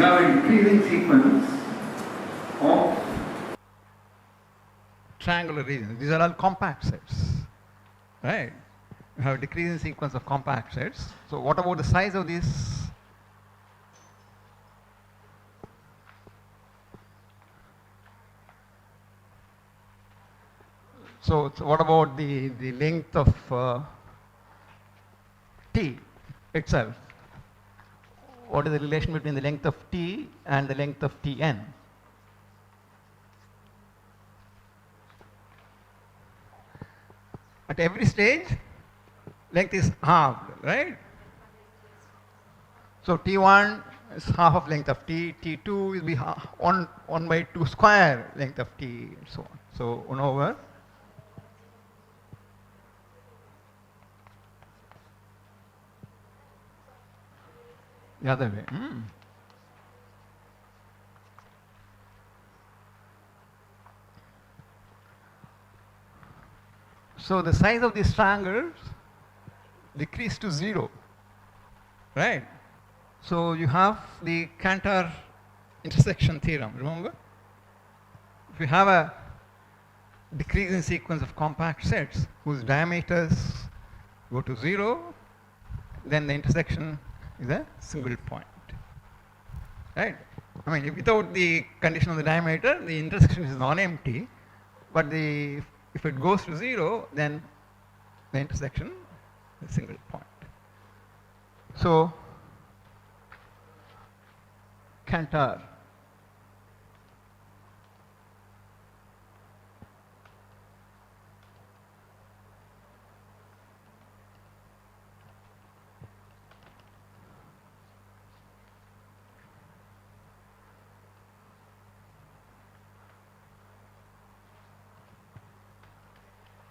have a decreasing sequence of triangular regions. These are all compact sets, right? You have a decreasing sequence of compact sets. So what about the size of these? So what about the length of T itself? What is the relation between the length of T and the length of Tn? At every stage, length is halved, right? So T1 is half of length of T, T2 will be 1 by 2 square length of T, and so on. So 1 over the other way. So the size of these triangles decrease to 0, right? So you have the Cantor intersection theorem, remember? If you have a decreasing sequence of compact sets whose diameters go to 0, then the intersection is a single point, right? I mean, without the condition of the diameter, the intersection is non-empty, but if it goes to 0, then the intersection is a single point. So Cantor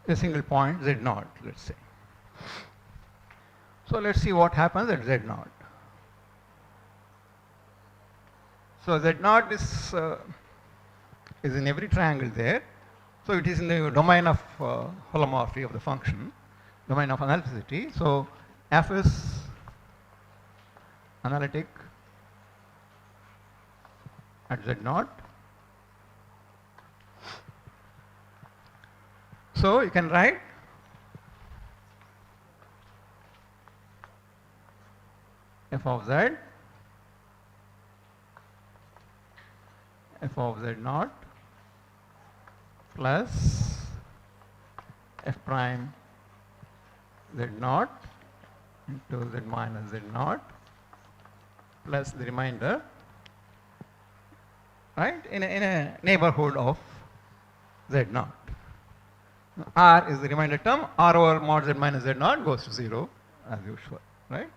a single point Z0, let's say. So let's see what happens at Z0. So Z0 is in every triangle there. So it is in the domain of holomorphy of the function, domain of analyticity. So F is analytic at Z0. So you can write f of z, f of Z0 plus f prime Z0 into Z minus Z0 plus the remainder, right, in a neighborhood of Z0. R is the remainder term. R over mod Z minus Z0 goes to 0 as usual, right?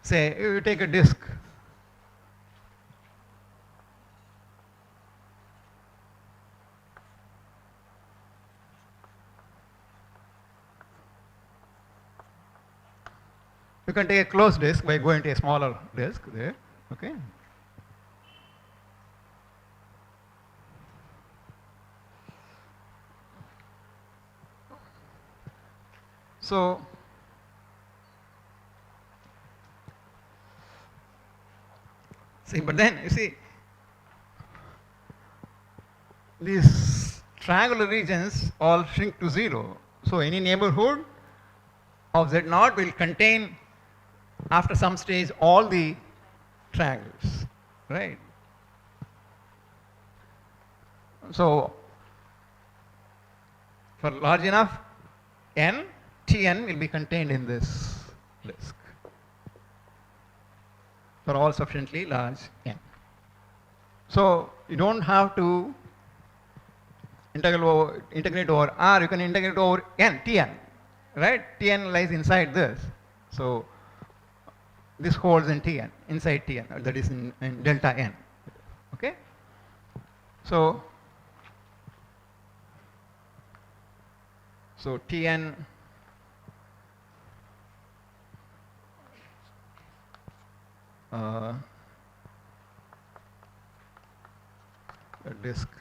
Say you take a disk. You can take a closed disk by going to a smaller disk there, okay? So see, but then you see these triangular regions all shrink to 0. So any neighborhood of Z0 will contain after some stage all the triangles, right? So for large enough n, Tn will be contained in this disk for all sufficiently large n. So you don't have to integrate over R, you can integrate over n, Tn, right? Tn lies inside this. So this holds in Tn, inside Tn, that is in delta n, okay? So Tn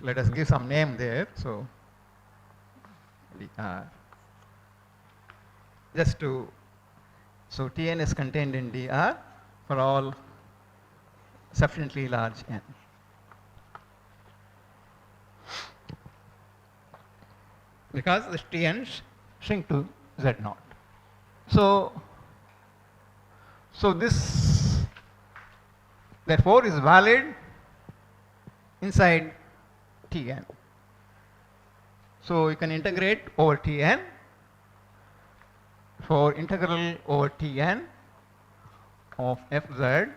let us give some name there. So dr, just to, so Tn is contained in dr for all sufficiently large n. Because the Tn shrink to Z0. So this therefore is valid inside Tn. So you can integrate over Tn. For integral over Tn of fz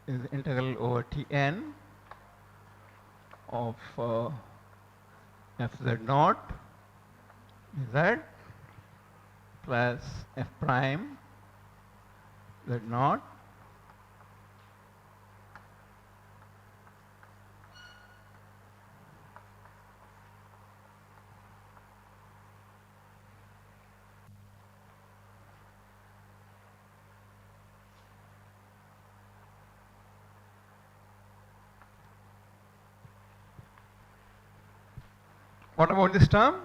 is integral over Tn of fz naught z plus f prime z naught What about this term?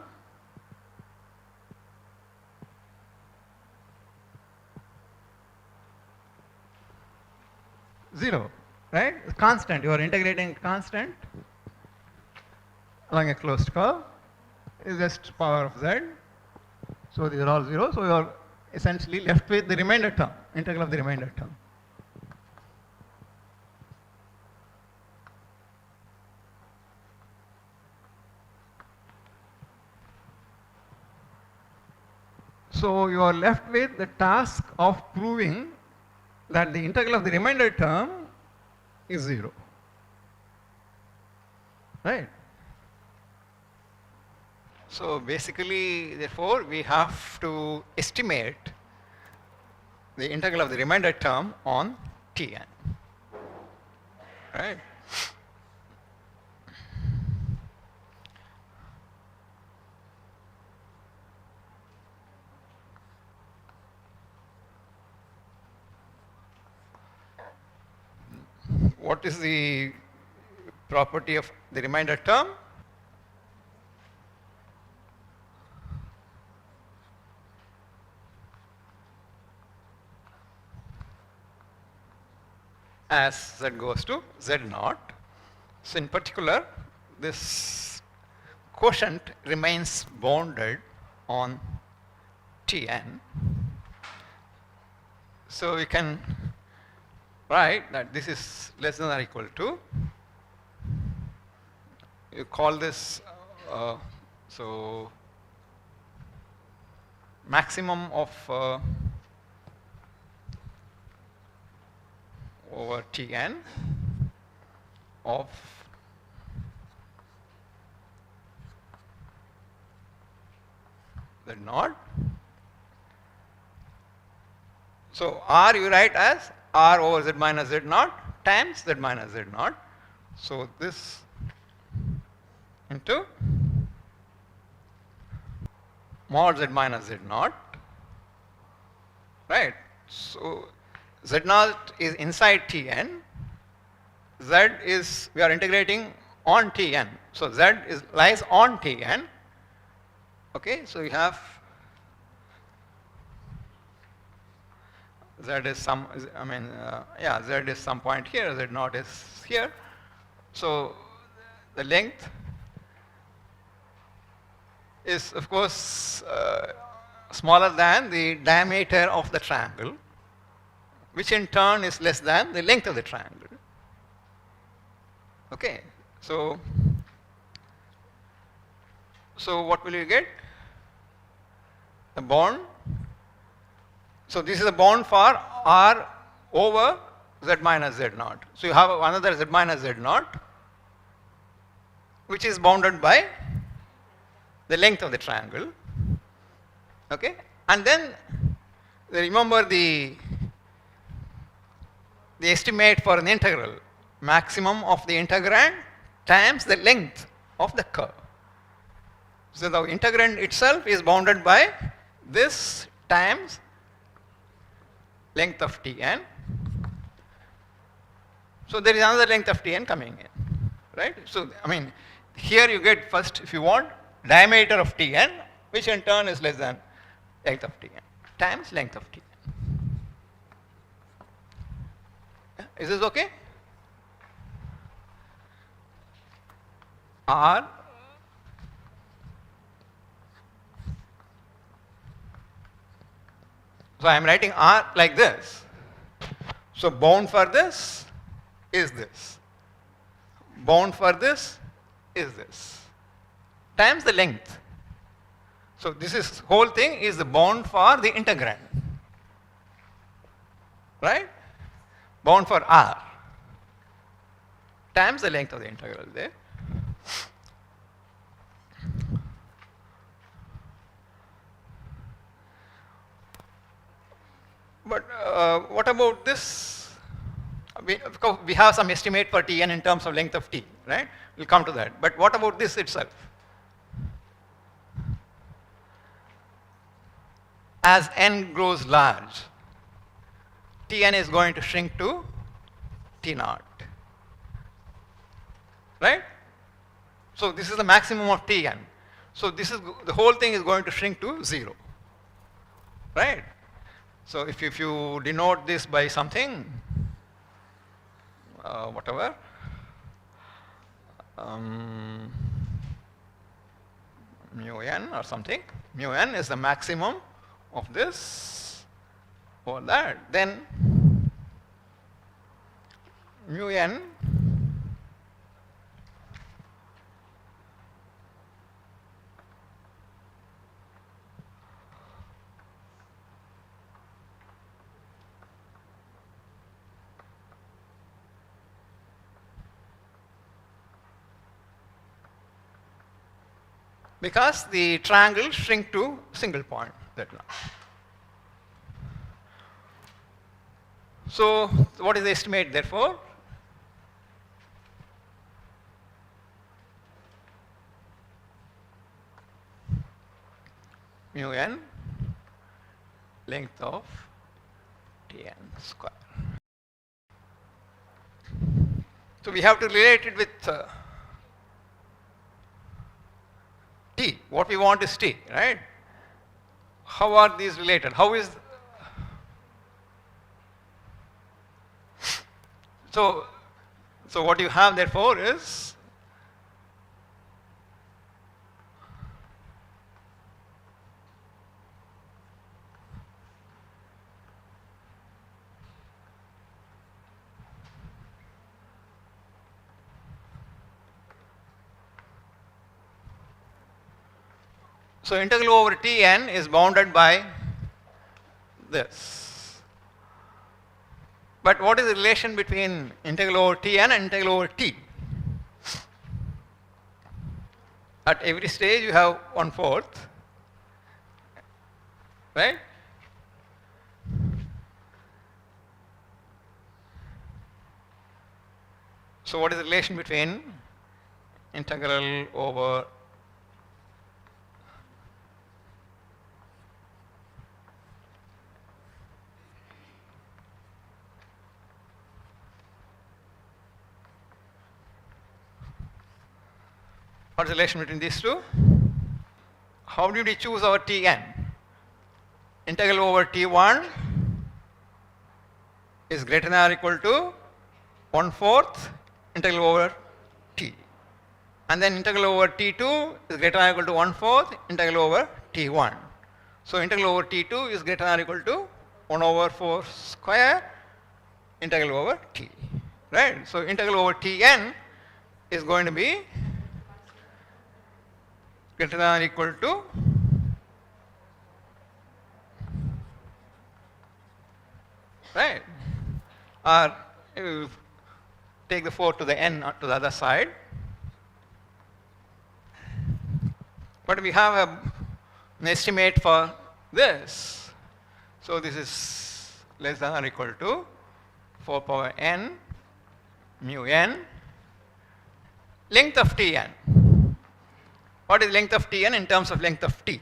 Zero, right? It's constant. You are integrating constant along a closed curve. It's just power of z. So these are all zero. So you are essentially left with the remainder term, integral of the remainder term. So you are left with the task of proving that the integral of the remainder term is zero. Right? So basically, therefore, we have to estimate the integral of the remainder term on Tn. Right? What is the property of the remainder term? As z goes to z0. So in particular, this quotient remains bounded on Tn. So we can write that this is less than or equal to, you call this so maximum of over Tn of z naught. So R you write as R over z minus z naught times z minus z naught. So this into mod z minus z naught. Right? So z naught is inside Tn. Z is, we are integrating on Tn. So z is lies on Tn. Okay, so we have z is some, I mean, yeah, z is some point here, z naught is here. So the length is, of course, smaller than the diameter of the triangle, which in turn is less than the length of the triangle. Okay, so what will you get? The bond. So this is a bond for R over z minus z naught. So you have another z minus z naught, which is bounded by the length of the triangle. Okay, and then remember the estimate for an integral, maximum of the integrand times the length of the curve. So the integrand itself is bounded by this times length of Tn. So there is another length of Tn coming in, right? So I mean, here you get first, if you want, diameter of Tn, which in turn is less than length of Tn, times length of Tn. Is this okay? R so I am writing R like this. So bound for this is this. Bound for this is this. Times the length. So this is whole thing is the bound for the integrand. Right? Bound for R. Times the length of the integral there. But what about this? We have some estimate for Tn in terms of length of T, right? We'll come to that. But what about this itself? As n grows large, Tn is going to shrink to T0. Right? So this is the maximum of Tn. So this is the whole thing is going to shrink to 0. Right? So if you denote this by something, whatever, mu n or something, mu n is the maximum of this or that, then mu n because the triangle shrink to single point that long. So what is the estimate therefore? Mu n length of Tn square. So we have to relate it with T. What we want is T, right? How are these related? How is so what you have therefore is so integral over Tn is bounded by this. But what is the relation between integral over Tn and integral over T? At every stage you have 1/4, right? So what is the relation between integral over what is the relation between these two? How did we choose our Tn? Integral over T1 is greater than or equal to 1/4 integral over T. And then integral over T2 is greater than or equal to 1/4 integral over T1. So integral over T2 is greater than or equal to 1/4 square integral over T. Right? So integral over Tn is going to be greater than or equal to right, or you take the 4 to the n to the other side. But we have an estimate for this. So this is less than or equal to 4 power n mu n length of Tn. What is length of Tn in terms of length of T?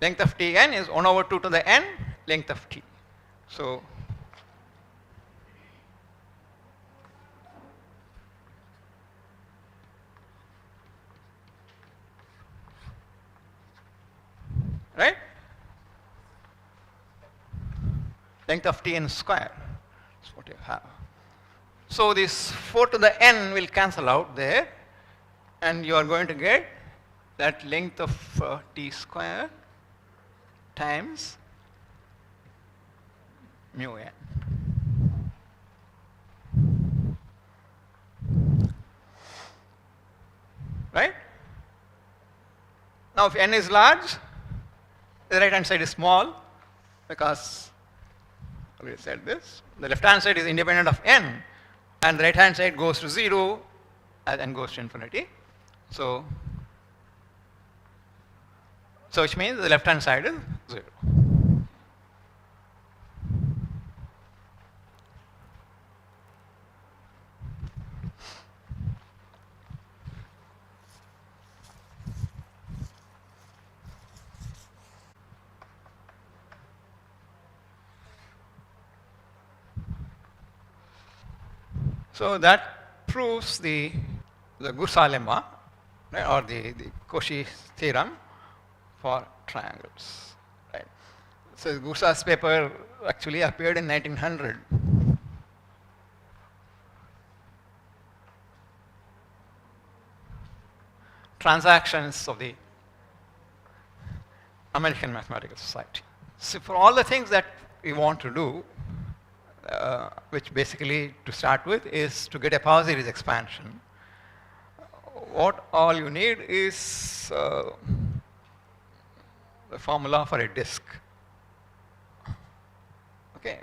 length of Tn is 1 over 2 to the n length of T. So right? Length of Tn square is what you have. So this 4 to the n will cancel out there, and you are going to get that length of T square times mu n. Right? Now if n is large, the right hand side is small, because I already said this. The left hand side is independent of n, and the right hand side goes to 0 as n goes to infinity. So which means the left hand side is 0. So that proves the Gauss lemma, right, or the Cauchy theorem for triangles. Right. So Gauss's paper actually appeared in 1900. Transactions of the American Mathematical Society. So for all the things that we want to do, which basically to start with is to get a power series expansion, what all you need is the formula for a disk. Okay,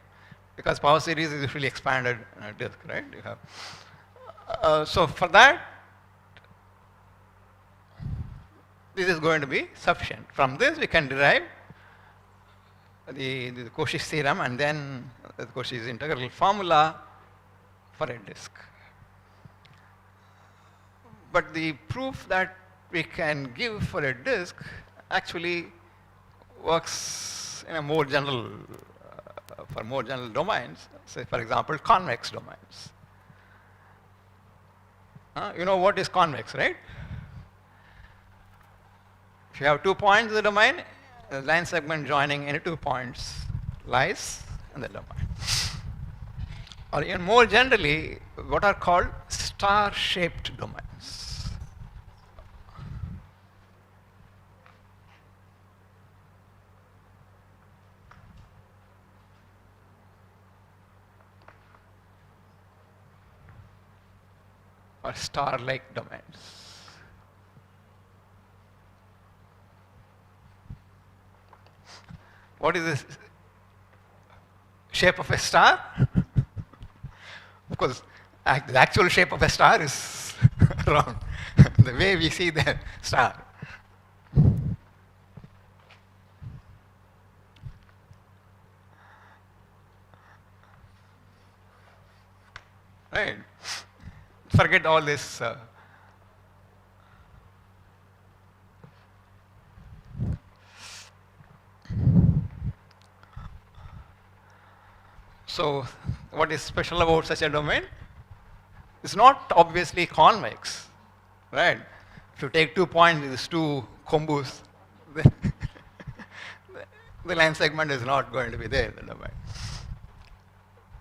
because power series is usually expanded in a disk, right? You have so for that, this is going to be sufficient. From this, we can derive the Cauchy's theorem and then the Cauchy's integral formula for a disk. But the proof that we can give for a disk actually works in a more general, for more general domains. Say, for example, convex domains. You know what is convex, right? If you have 2 points in the domain, the line segment joining any 2 points lies in the domain. Or even more generally, what are called star-shaped domains. Or star-like domains. What is this shape of a star? Of course, the actual shape of a star is round, the way we see the star. Right? Forget all this. So what is special about such a domain? It's not obviously convex, right? If you take 2 points, these 2 combus, then the line segment is not going to be there in the domain.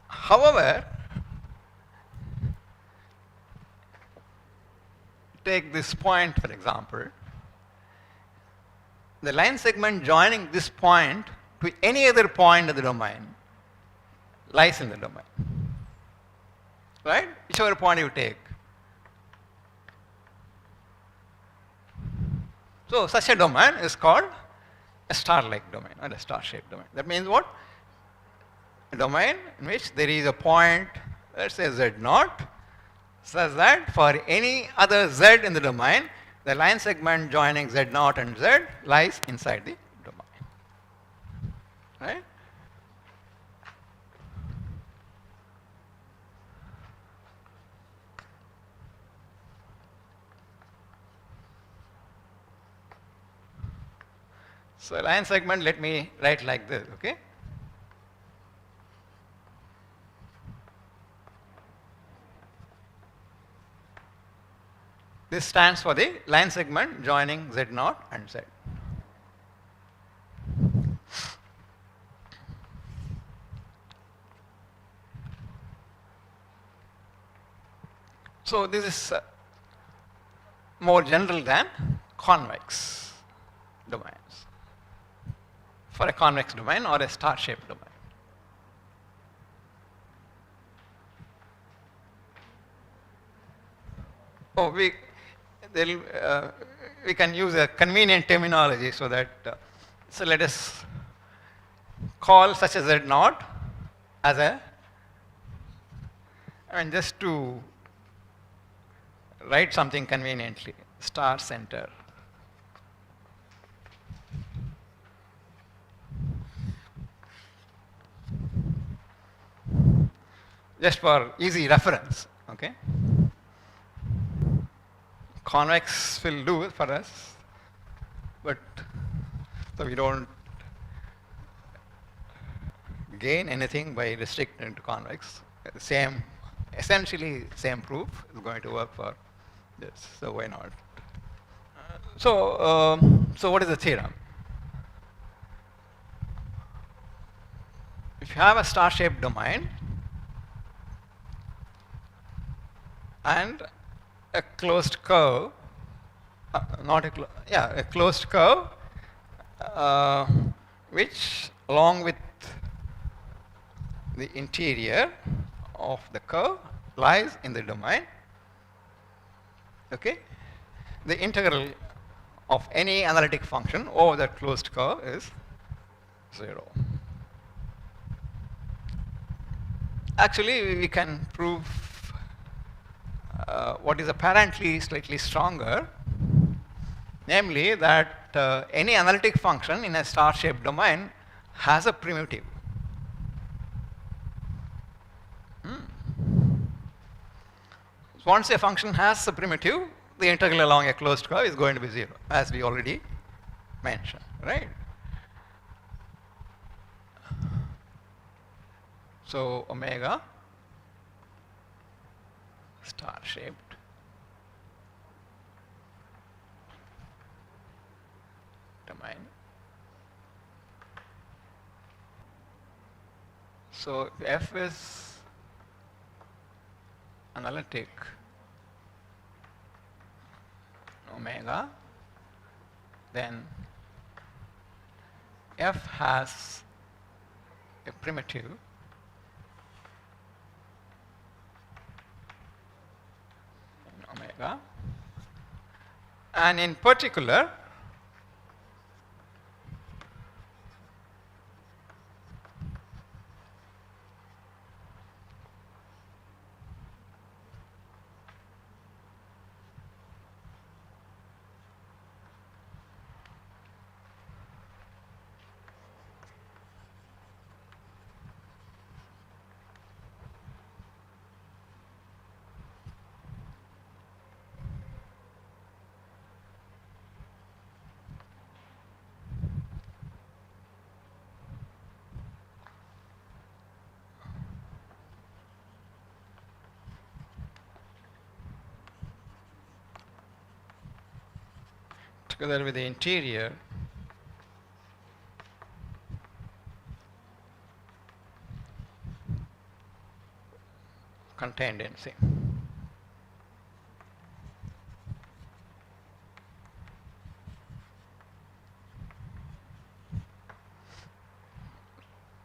However, take this point, for example. The line segment joining this point to any other point of the domain lies in the domain. Right? Whichever point you take. So such a domain is called a star-like domain or a star-shaped domain. That means what? A domain in which there is a point, let's say Z0, such that for any other Z in the domain, the line segment joining Z0 and Z lies inside the domain. Right? So line segment, let me write like this, okay? This stands for the line segment joining Z0 and Z. So this is more general than convex domains. For a convex domain or a star-shaped domain. Oh, we can use a convenient terminology so that, so let us call such a Z0 as a, just to write something conveniently, star center. Just for easy reference, okay? Convex will do for us, but so we don't gain anything by restricting to convex. Same, essentially same proof is going to work for this, so why not? So what is the theorem? If you have a star-shaped domain and a closed curve, a closed curve, which along with the interior of the curve lies in the domain, okay? The integral of any analytic function over that closed curve is 0. Actually, we can prove what is apparently slightly stronger, namely that any analytic function in a star-shaped domain has a primitive. So once a function has a primitive, the integral along a closed curve is going to be 0, as we already mentioned, right? So omega star-shaped domain. So F is analytic omega, then F has a primitive in omega, and in particular together with the interior contained in C.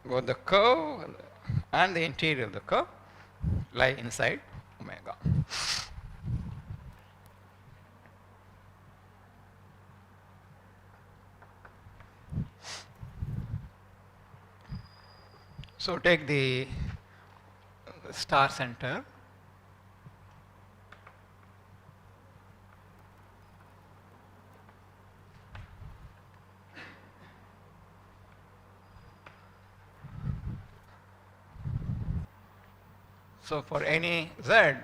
Both the curve and the interior of the curve lie inside omega. So take the star center. So for any z,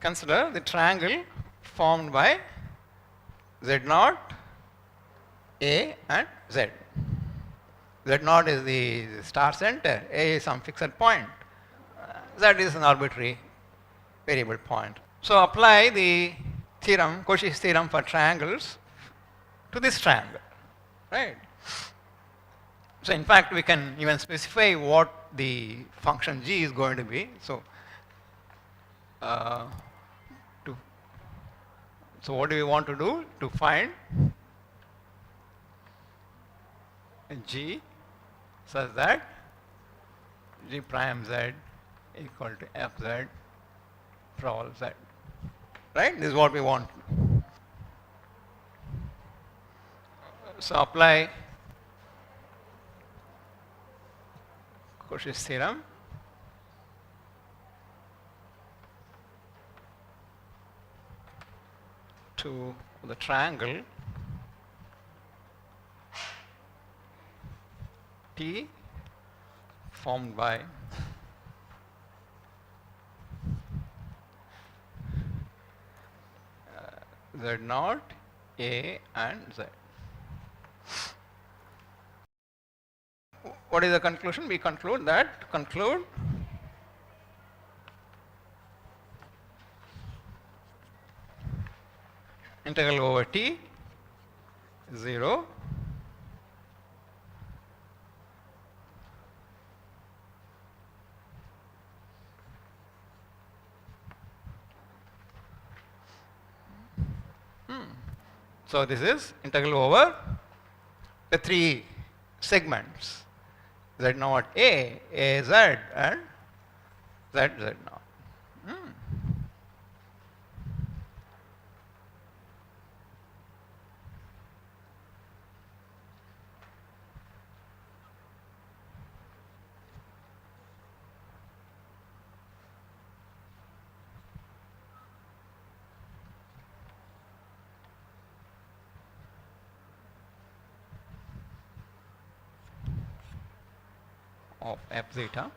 consider the triangle formed by Z0, A and Z. Z0 is the star center, A is some fixed point, Z is an arbitrary variable point. So apply the theorem, Cauchy's theorem for triangles to this triangle, right? So in fact, we can even specify what the function g is going to be. So, so what do we want to do? To find g such that g prime z equal to fz for all z. Right? This is what we want. So apply Cauchy's theorem to the triangle T formed by Z0, A and Z. What is the conclusion? We conclude that, integral over T 0 So this is integral over the three segments Z0 A, Z and Z Z0. Of f zeta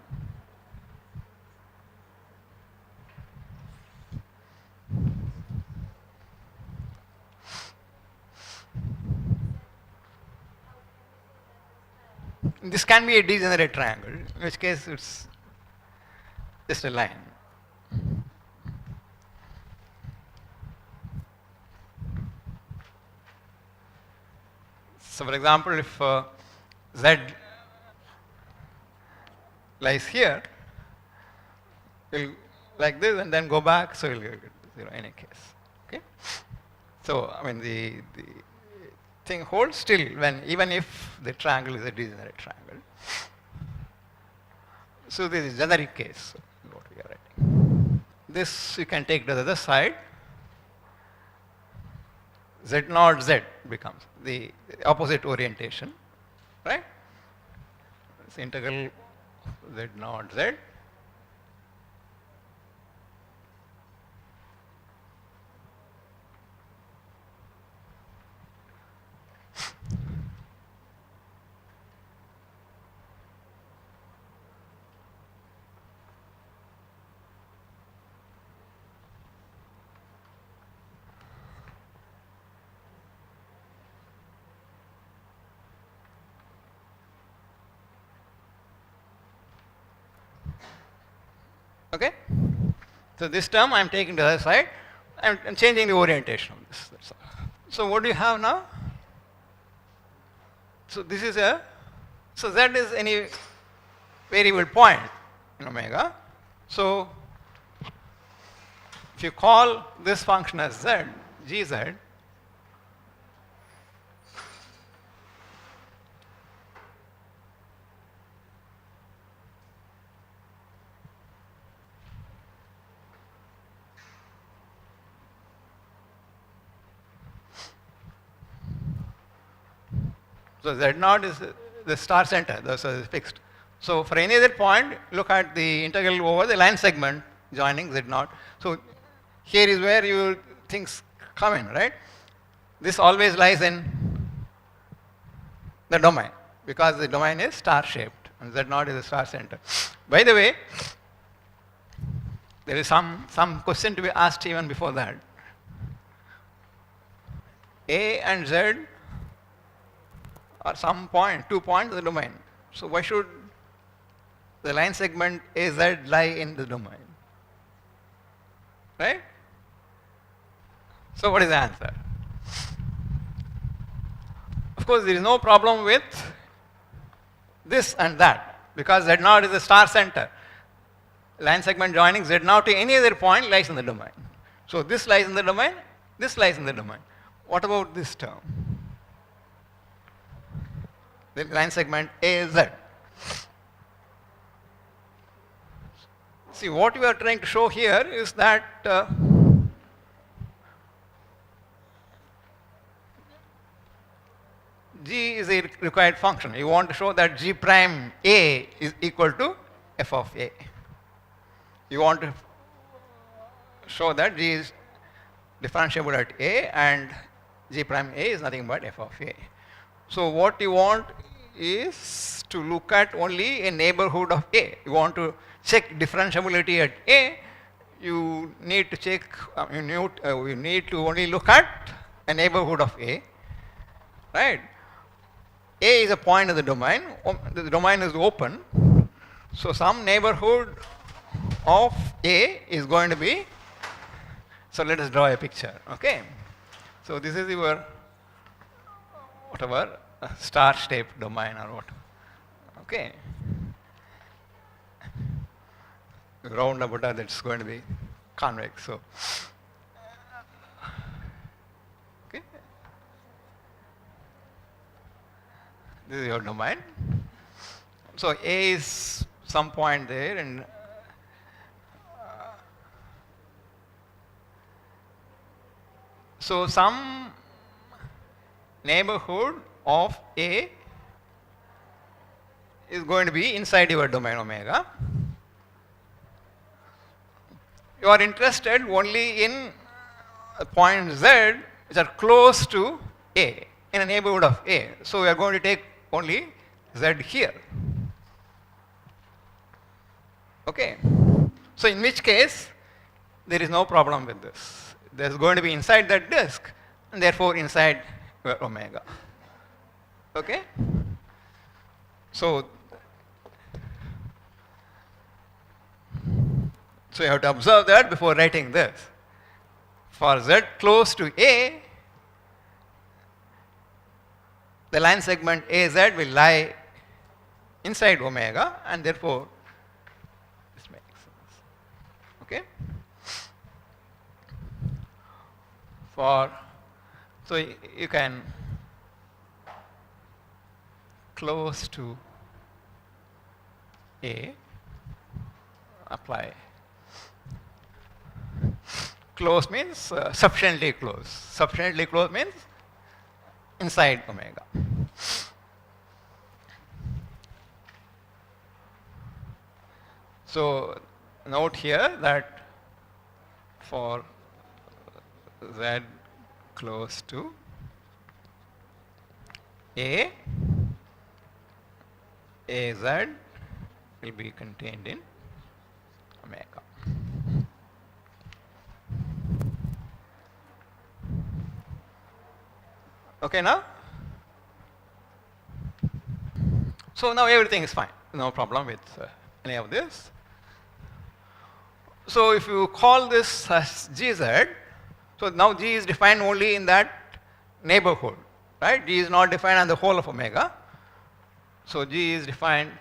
this can be a degenerate triangle, in which case it's just a line. So for example, if z lies here, will like this and then go back, so we'll get 0 in any case. Okay? So I mean the thing holds still when even if the triangle is a degenerate triangle. So this is generic case, what we are writing. This you can take to the other side. Z0 Z becomes the opposite orientation, right? It's integral Z0 Z Okay? So this term I am taking to the other side. I am changing the orientation of this. That's all. So what do you have now? So this is so z is any variable point in omega. So if you call this function as z, gz, so Z0 is the star center, so it's fixed. So for any other point, look at the integral over the line segment joining Z0. So here is where you things come in, right? This always lies in the domain because the domain is star shaped and Z0 is the star center. By the way, There is some question to be asked even before that. A and Z are some point, 2 points in the domain. So why should the line segment AZ lie in the domain? Right? So what is the answer? Of course, there is no problem with this and that, because Z0 is the star center. Line segment joining Z0 to any other point lies in the domain. So this lies in the domain, this lies in the domain. What about this term? The line segment AZ. See, what we are trying to show here is that G is a required function. You want to show that G prime A is equal to f of A. You want to show that G is differentiable at A and G prime A is nothing but f of A. So what you want is to look at only a neighborhood of A. You want to check differentiability at A. You need to check, you need to only look at a neighborhood of A, right? A is a point in the domain. The domain is open. So some neighborhood of A is going to be, so let us draw a picture, okay? So this is your, whatever, star-shaped domain or what, okay? Round about that's going to be convex, so, okay? This is your domain. So A is some point there, and so some neighborhood of A is going to be inside your domain omega. You are interested only in point Z which are close to A, in a neighborhood of A. So we are going to take only Z here. Okay. So in which case there is no problem with this. There is going to be inside that disk, and therefore inside your omega. Okay? So you have to observe that before writing this. For Z close to A, the line segment AZ will lie inside omega, and therefore this makes sense. Okay? So you can close to A, apply. Close means sufficiently close. Sufficiently close means inside omega. So note here that for Z close to A, AZ will be contained in omega. Okay now? So now everything is fine. No problem with any of this. So if you call this as GZ, so now G is defined only in that neighborhood, right? G is not defined on the whole of omega. So G is defined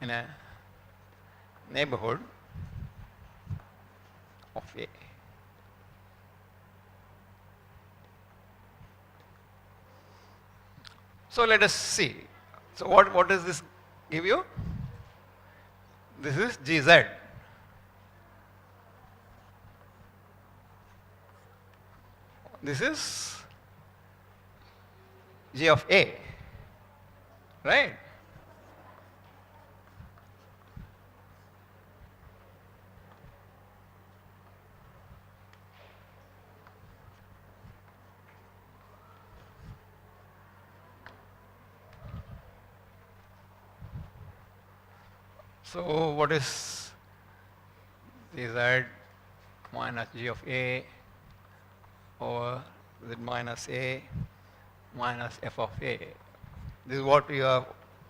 in a neighborhood of A. So let us see. So what does this give you? This is GZ. This is G of A, right? So what is z minus g of a over z minus a minus f of a? This is what we are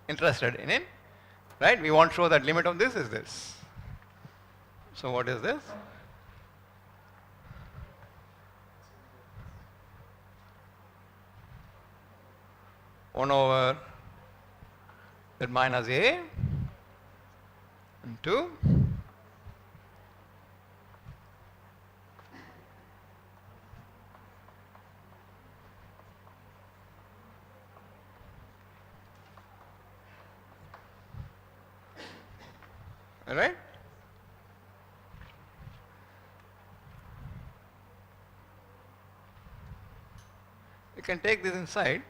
interested in, right? We want to show that limit of this is this. So what is this? One over z minus a into right? You can take this inside.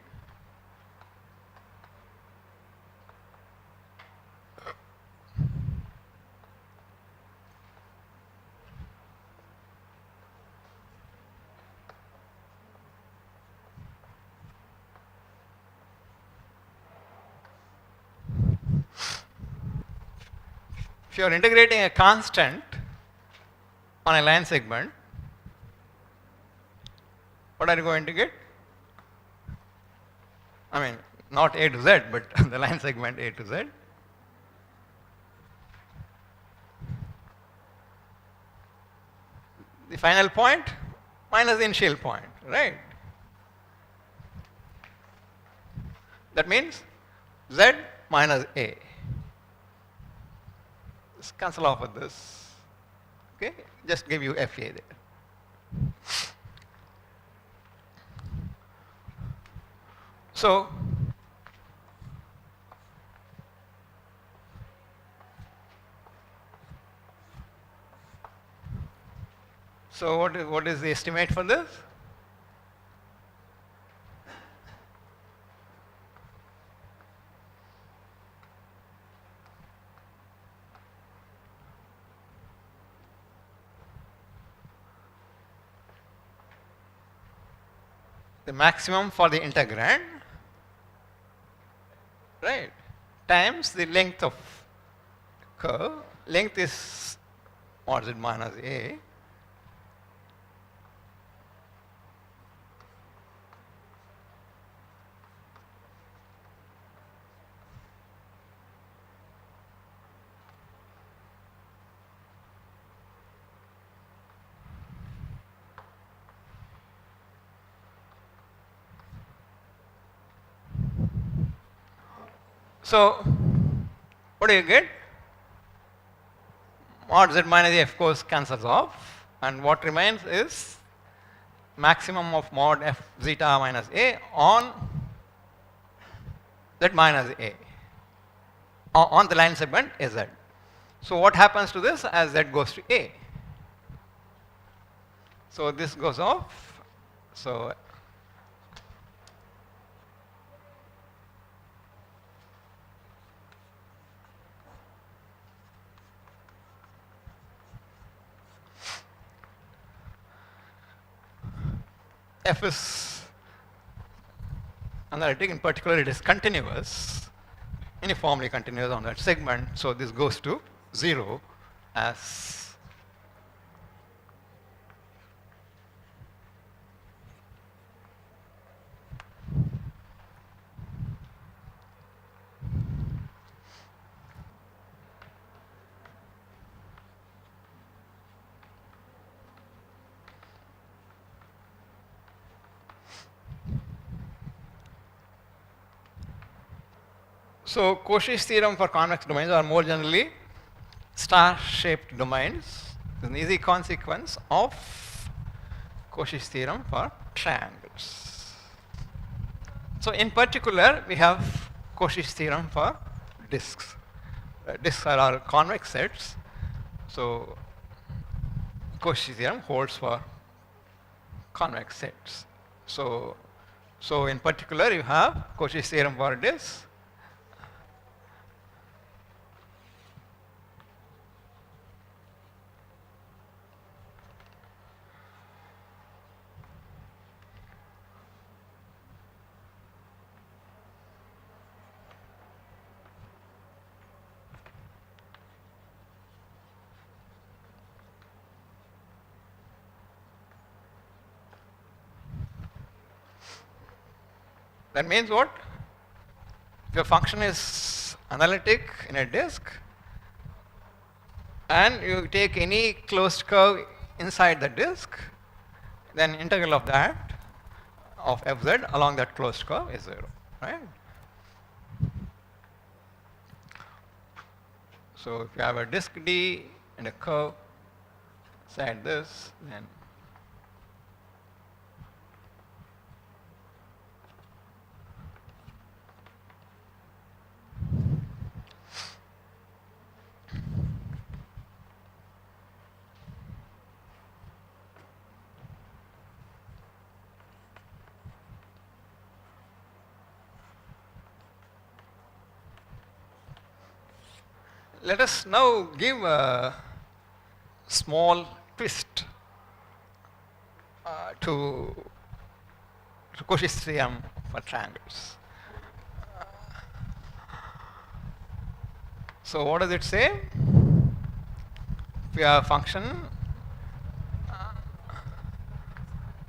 If you are integrating a constant on a line segment, what are you going to get? I mean, not a to z, but the line segment a to z. The final point minus the initial point, right? That means z minus a. Just cancel off with this. Okay? Just give you fa there. So what is the estimate for this? The maximum for the integrand, right, times the length of curve. Length is mod z minus a. So what do you get? Mod z minus a, of course, cancels off, and what remains is maximum of mod f zeta minus a on z minus a on the line segment az. So what happens to this as z goes to a? So this goes off. So f is analytic. In particular, it is continuous, uniformly continuous on that segment. So this goes to 0 as so Cauchy's theorem for convex domains, are more generally star-shaped domains, is an easy consequence of Cauchy's theorem for triangles. So in particular, we have Cauchy's theorem for disks. Disks are our convex sets. So Cauchy's theorem holds for convex sets. So in particular, you have Cauchy's theorem for disks. That means what? If your function is analytic in a disk and you take any closed curve inside the disk, then integral of that of fz along that closed curve is 0, right? So if you have a disk D and a curve inside this, then let us now give a small twist to Cauchy's theorem for triangles. So what does it say? If you have a function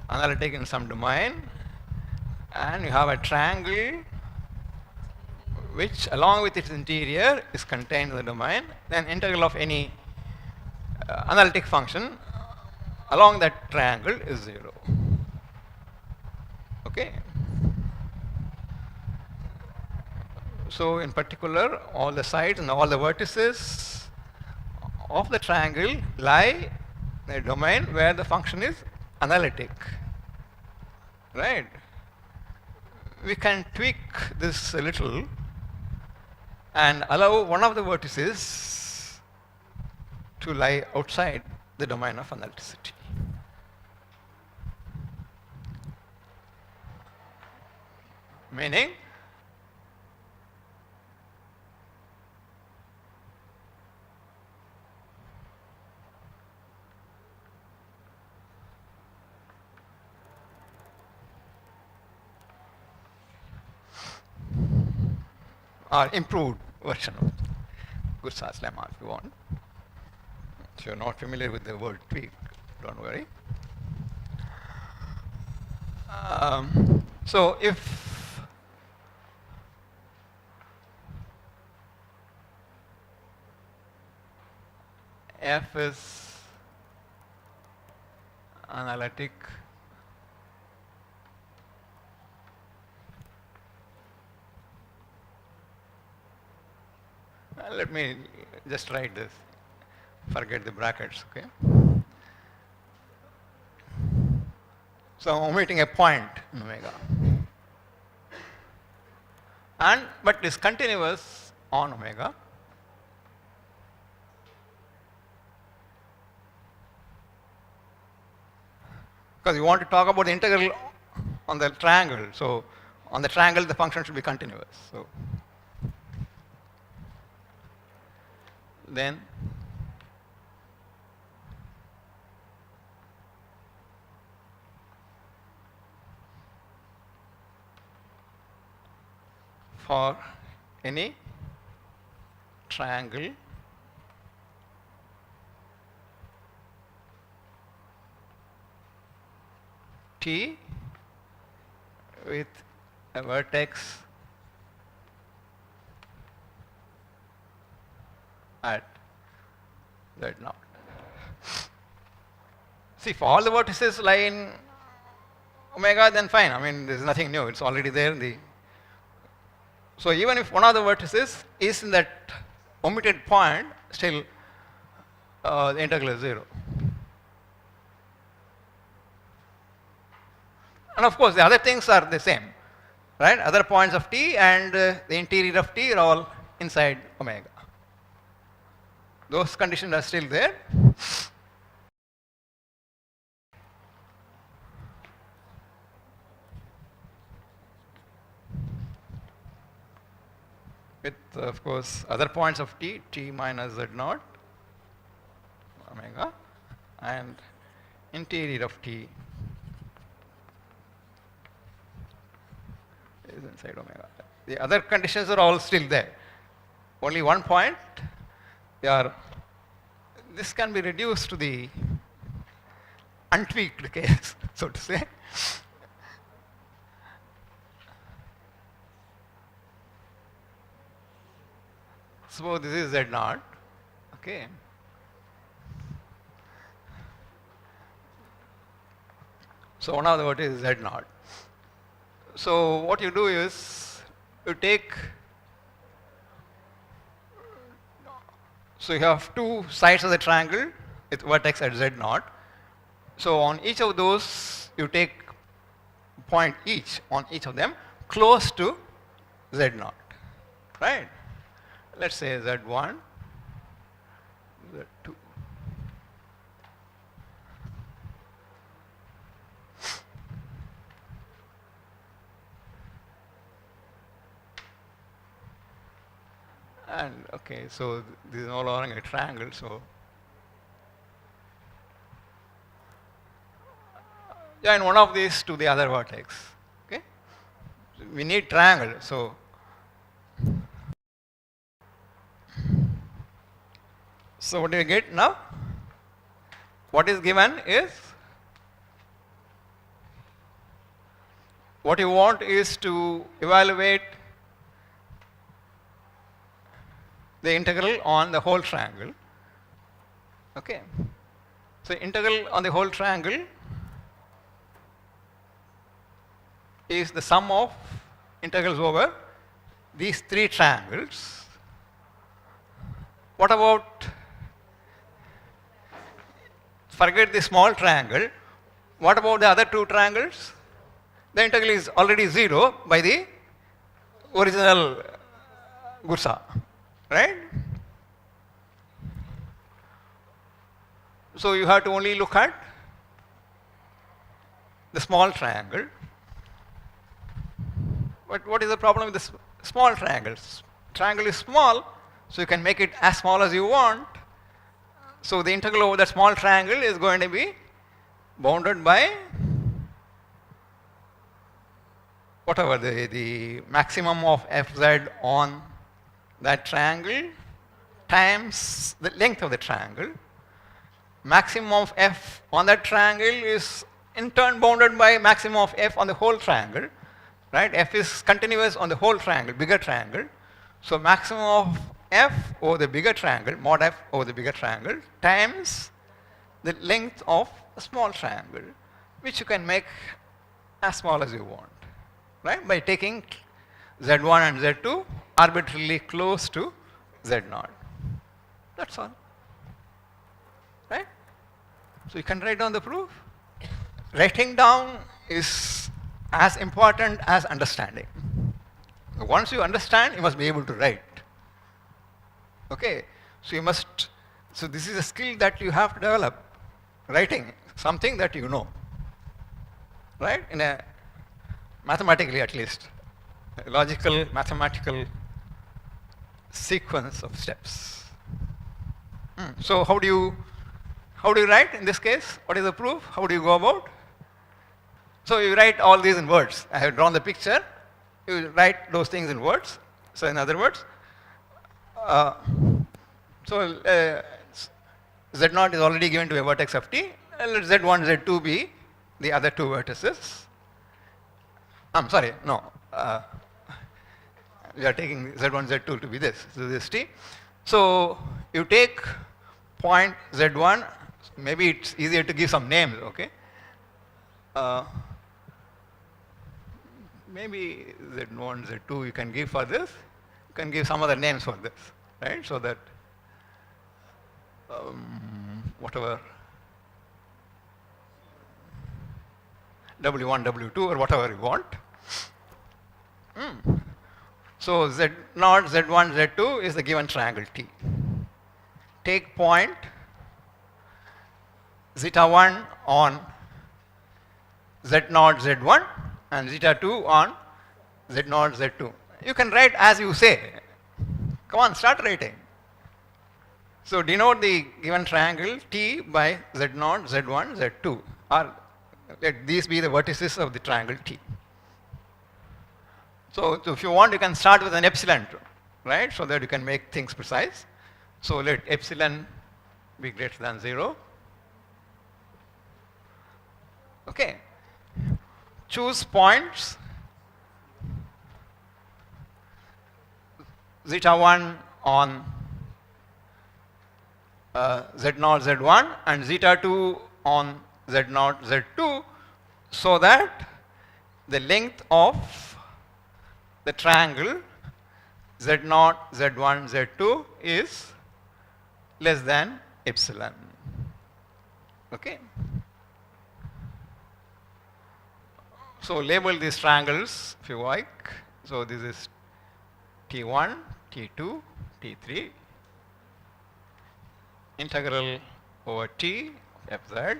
analytic in some domain and you have a triangle which along with its interior is contained in the domain, then integral of any analytic function along that triangle is 0. Okay. So in particular, all the sides and all the vertices of the triangle lie in a domain where the function is analytic, right? We can tweak this a little and allow one of the vertices to lie outside the domain of analyticity. Meaning, or improved version of Gustaf's lemma if you want. If you're not familiar with the word tweak, don't worry. So if f is analytic let me just write this, forget the brackets, okay? So I'm omitting a point in omega. But is continuous on omega. Because you want to talk about the integral on the triangle. So on the triangle the function should be continuous. So then for any triangle T with a vertex at Z0. See, if all the vertices lie in omega, then fine. I mean, there's nothing new. It's already there in the. So even if one of the vertices is in that omitted point, still the integral is 0. And of course, the other things are the same, right? Other points of T and the interior of T are all inside omega. Those conditions are still there. With, of course, other points of T, T minus Z0, omega, and interior of T is inside omega. The other conditions are all still there. Only one point, this can be reduced to the untweaked case, so to say. suppose this is Z0, okay. So one of the vertices is Z0. So what you do is you take, so you have two sides of the triangle with vertex at Z0. So on each of those you take point each on each of them close to Z0, right? Let's say Z1, Z2. And okay, so this is no longer a triangle, so join one of these to the other vertex. Okay, we need triangle, so what do you get now? What is given is, what you want is to evaluate the integral on the whole triangle. Okay, so integral on the whole triangle is the sum of integrals over these three triangles. What about, forget the small triangle, what about the other two triangles? The integral is already 0 by the original Gursa, right? So you have to only look at the small triangle. But what is the problem with the small triangles? Triangle is small, so you can make it as small as you want. So the integral over that small triangle is going to be bounded by whatever the maximum of fz on that triangle times the length of the triangle. Maximum of f on that triangle is in turn bounded by maximum of f on the whole triangle, right? F is continuous on the whole triangle, bigger triangle. So maximum of f over the bigger triangle, mod f over the bigger triangle, times the length of a small triangle, which you can make as small as you want, right? By taking Z1 and Z2 arbitrarily close to Z0. That's all, right? So you can write down the proof. Writing down is as important as understanding. Once you understand, you must be able to write. Okay, so you must, so this is a skill that you have to develop, writing something that you know, right? In a mathematically at least, a logical, mathematical sequence of steps. So how do you write in this case? What is the proof? How do you go about? So you write all these in words. I have drawn the picture. You write those things in words. So in other words, Z0 is already given to a vertex of T. Let Z1, Z2 be the other two vertices. I'm sorry, no. We are taking Z1, Z2 to be this. So this T. So you take point Z1. Maybe it's easier to give some names, okay? Maybe Z1, Z2 you can give for this. You can give some other names for this, right? So that whatever W1, W2 or whatever you want. So Z0, Z1, Z2 is the given triangle T. Take point zeta 1 on Z0, Z1 and zeta 2 on Z0, Z2. You can write as you say. Come on, start writing. So denote the given triangle T by Z0, Z1, Z2. Or let these be the vertices of the triangle T. So if you want, you can start with an epsilon, right? So that you can make things precise. So let epsilon be greater than 0. Okay. Choose points zeta 1 on Z0, Z1 and zeta 2 on Z0, Z2, so that the length of the triangle Z0, Z1, Z2 is less than epsilon. Okay? So label these triangles if you like. So this is T1, T2, T3, integral over T of fz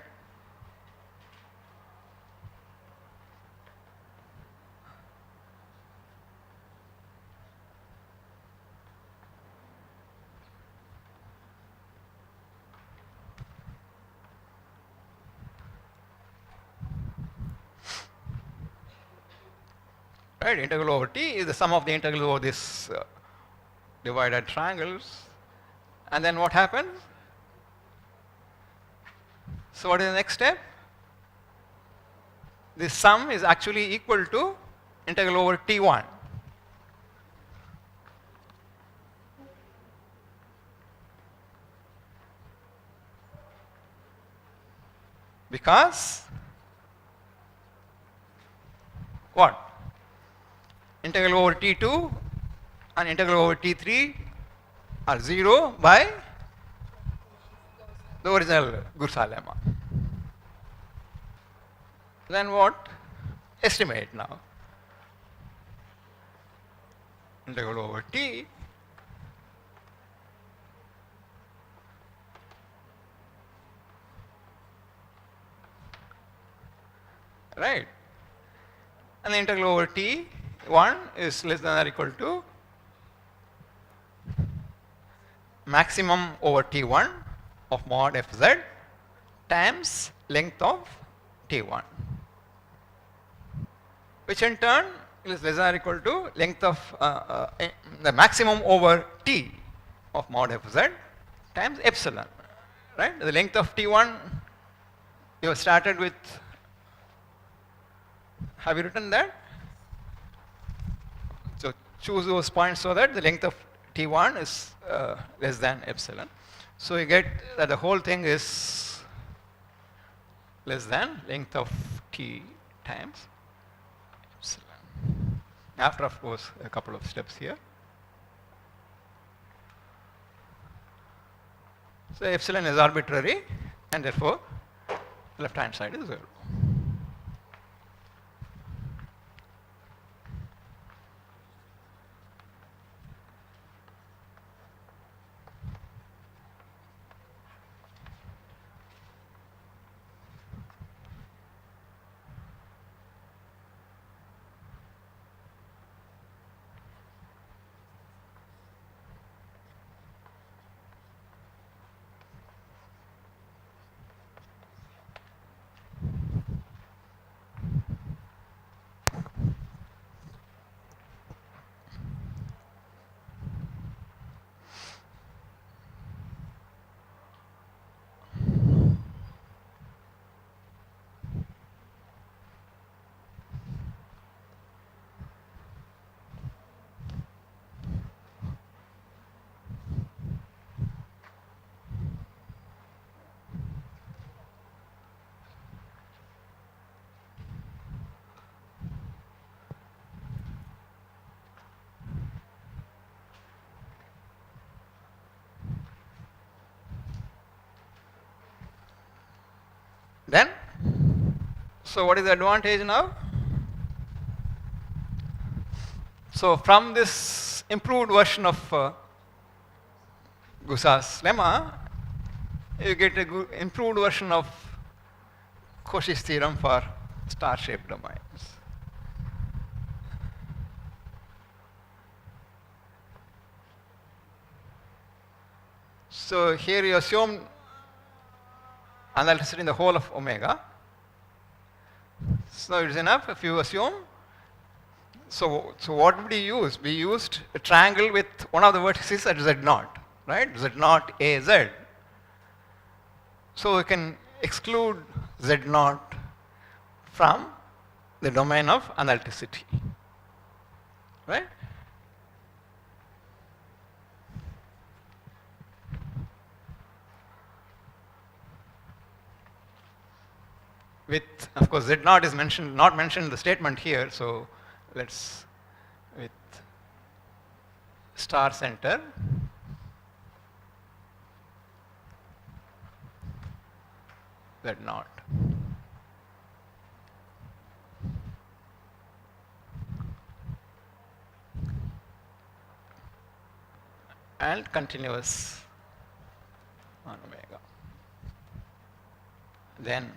right. Integral over T is the sum of the integral over this divided triangles. And then what happens? So what is the next step? This sum is actually equal to integral over T1. Because what? Integral over T2 and integral over T3 are 0 by the original Gauss lemma. Then what? Estimate now. Integral over T right. And the integral over T1 is less than or equal to maximum over T1 of mod fz times length of T1, which in turn is less than or equal to length of the maximum over T of mod fz times epsilon, right? The length of T1 you have started with, have you written that? So choose those points so that the length of T1 is less than epsilon. So you get that the whole thing is less than length of T times epsilon. After, of course, a couple of steps here. So epsilon is arbitrary, and therefore the left hand side is 0. Then, so what is the advantage now? So from this improved version of Gauss's lemma, you get a improved version of Cauchy's theorem for star-shaped domains. So here you assume analysis in the whole of omega. So it is enough if you assume. So what did we use? We used a triangle with one of the vertices at Z0, right? Z0 AZ. So we can exclude Z0 from the domain of analyticity, right? with, of course, Z naught is mentioned, not mentioned in the statement here, so let's, with star center, Z naught. And continuous on omega. Then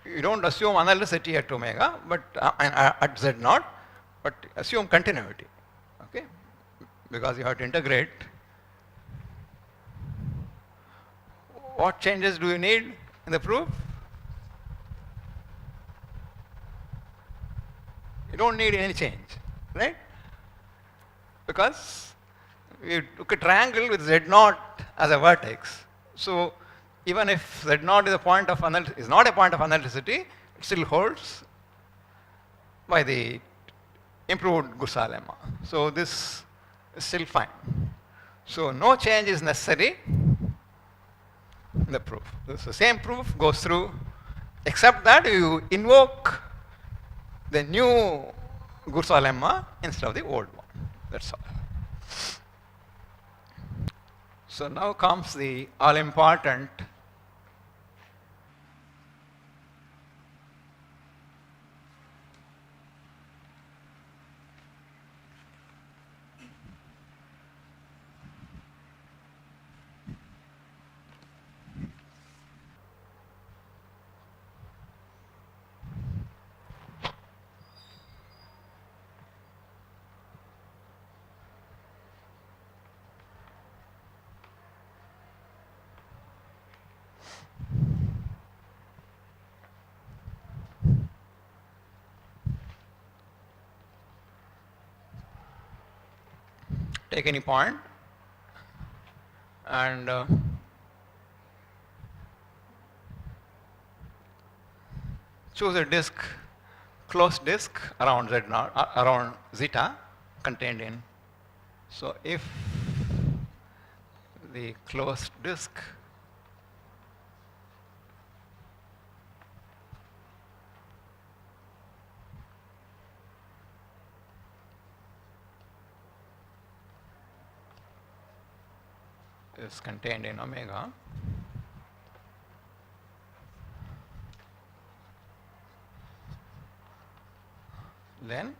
you don't assume analyticity at omega, but at Z naught, but assume continuity, okay? Because you have to integrate. What changes do you need in the proof? You don't need any change, right? Because we took a triangle with Z naught as a vertex. So even if Z naught is not a point of analyticity, it still holds by the improved Gaussian lemma. So this is still fine. So no change is necessary in the proof. So the same proof goes through, except that you invoke the new Gaussian lemma instead of the old one. That's all. So now comes the all-important take any point and choose a disk, closed disk around Z naught, around zeta contained in. So if the closed disk is contained in omega, then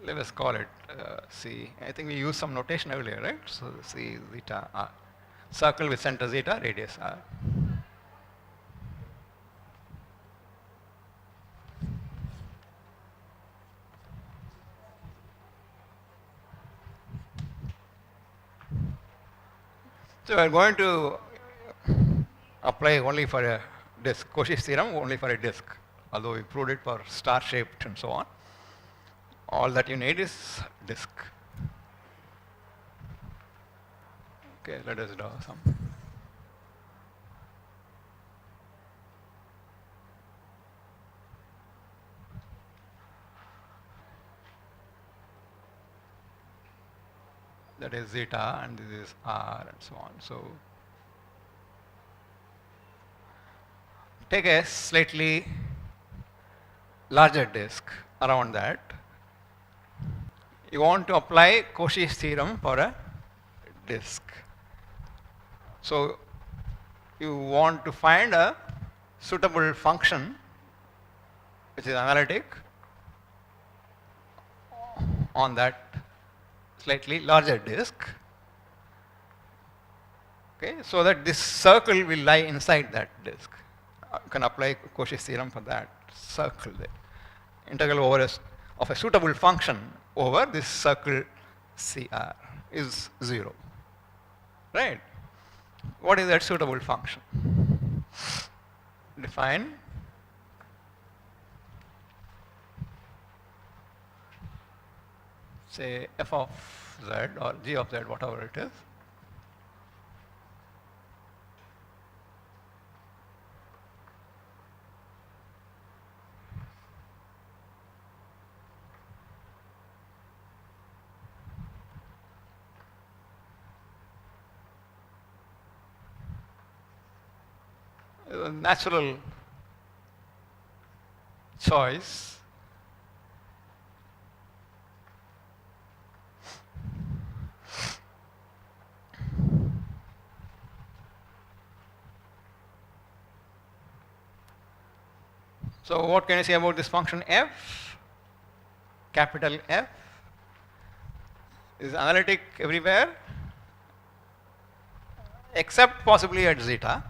let us call it C. I think we used some notation earlier, right? So C zeta R. Circle with center zeta, radius R. So we are going to apply only for a disk, Cauchy's theorem only for a disk, although we proved it for star shaped and so on. All that you need is disk. Okay, let us draw some. That is zeta and this is R and so on. So take a slightly larger disk around that. You want to apply Cauchy's theorem for a disk. So you want to find a suitable function which is analytic on that slightly larger disk, okay, so that this circle will lie inside that disk. You can apply Cauchy's theorem for that circle there. Integral over of a suitable function over this circle CR is 0, right? What is that suitable function? Define say f of z or g of z, whatever it is. A natural choice. So what can you say about this function f? Capital F is analytic everywhere except possibly at zeta.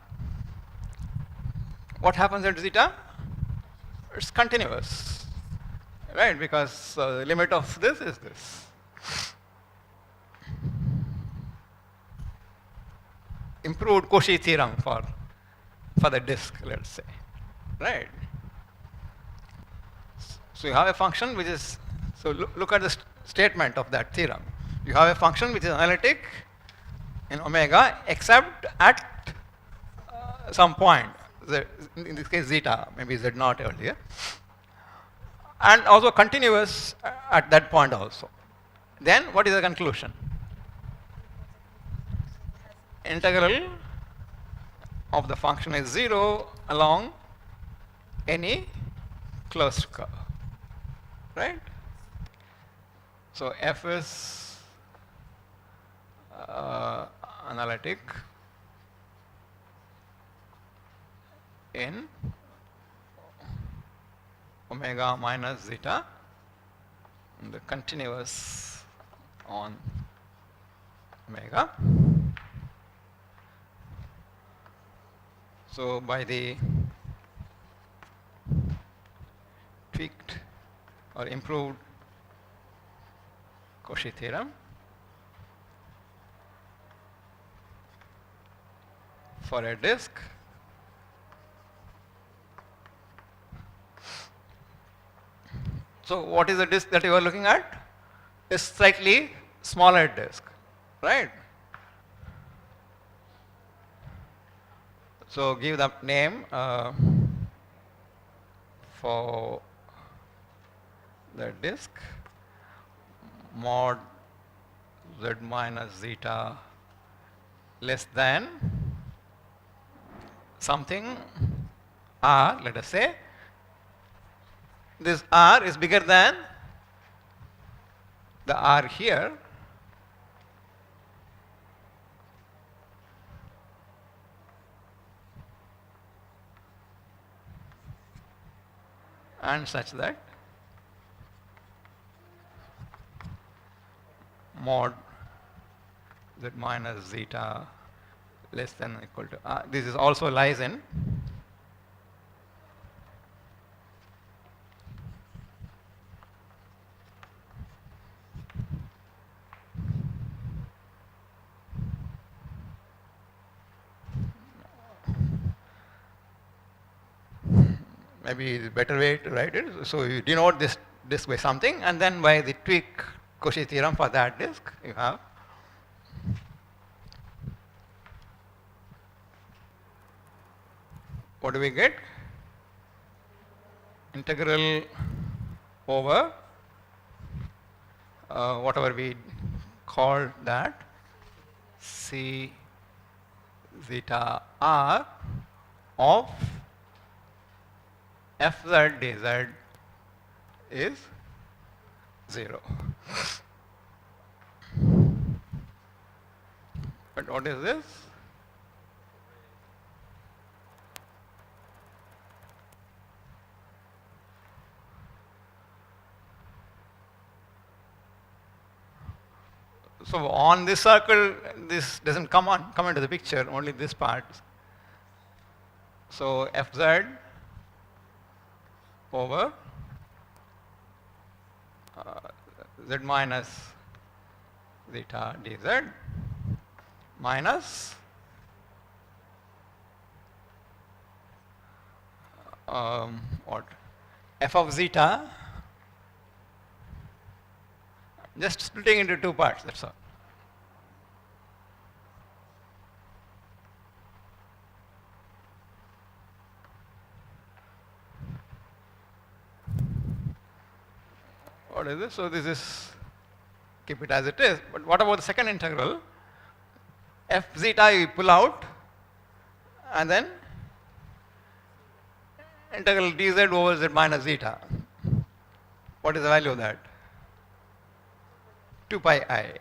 What happens at zeta? It's continuous, right? Because the limit of this is this. Improved Cauchy theorem for the disk, let's say, right? So you have a function which is, so look at the statement of that theorem. You have a function which is analytic in omega except at some point, in this case zeta, maybe z naught earlier, and also continuous at that point also. Then what is the conclusion? Integral of the function is 0 along any closed curve, right? So f is analytic in omega minus zeta and the continuous on omega. So by the tweaked or improved Cauchy theorem for a disk, so what is the disk that you are looking at? A slightly smaller disk, right? So give the name for the disk mod z minus zeta less than something r, let us say. This r is bigger than the r here, and such that mod z minus zeta less than or equal to r. This is also lies in maybe the better way to write it. So you denote this disk by something, and then by the tweak Cauchy theorem for that disk, you have what do we get? Integral over whatever we call that C zeta r of fz dz is 0. But what is this? So on this circle, this doesn't come into the picture, only this part. So fz over z minus zeta dz minus what? F of zeta Just splitting into two parts, that's all. What is this? So this is, keep it as it is. But what about the second integral? F zeta you pull out, and then integral dz over z minus zeta. What is the value of that? 2 pi I.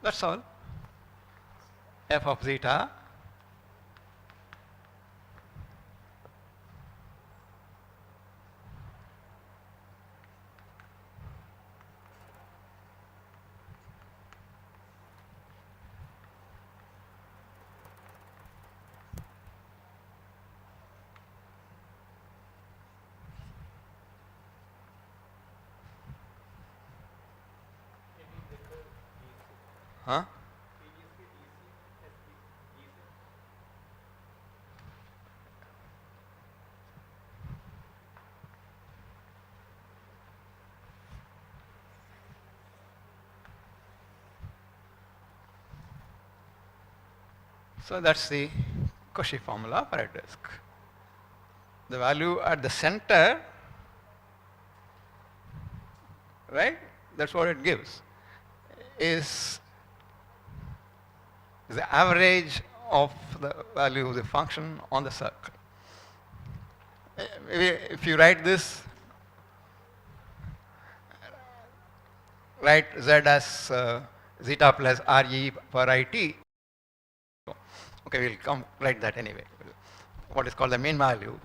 That's all. F of zeta huh? So that's the Cauchy formula for a disk. The value at the center, right? That's what it gives, is the average of the value of the function on the circle. Maybe if you write this, write z as zeta plus re for it. Okay, we'll come write that anyway. What is called the mean value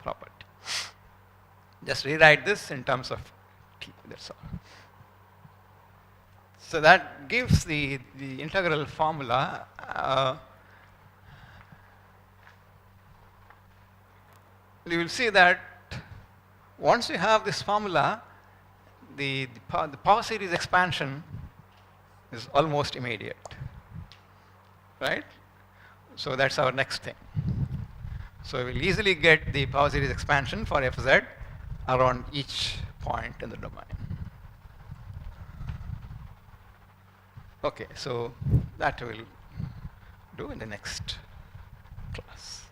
property. Just rewrite this in terms of t, that's all. So that gives the integral formula. You will see that once you have this formula, the power series expansion is almost immediate, right? So that's our next thing. So we'll easily get the power series expansion for fz around each point in the domain. Okay, so that we'll do in the next class.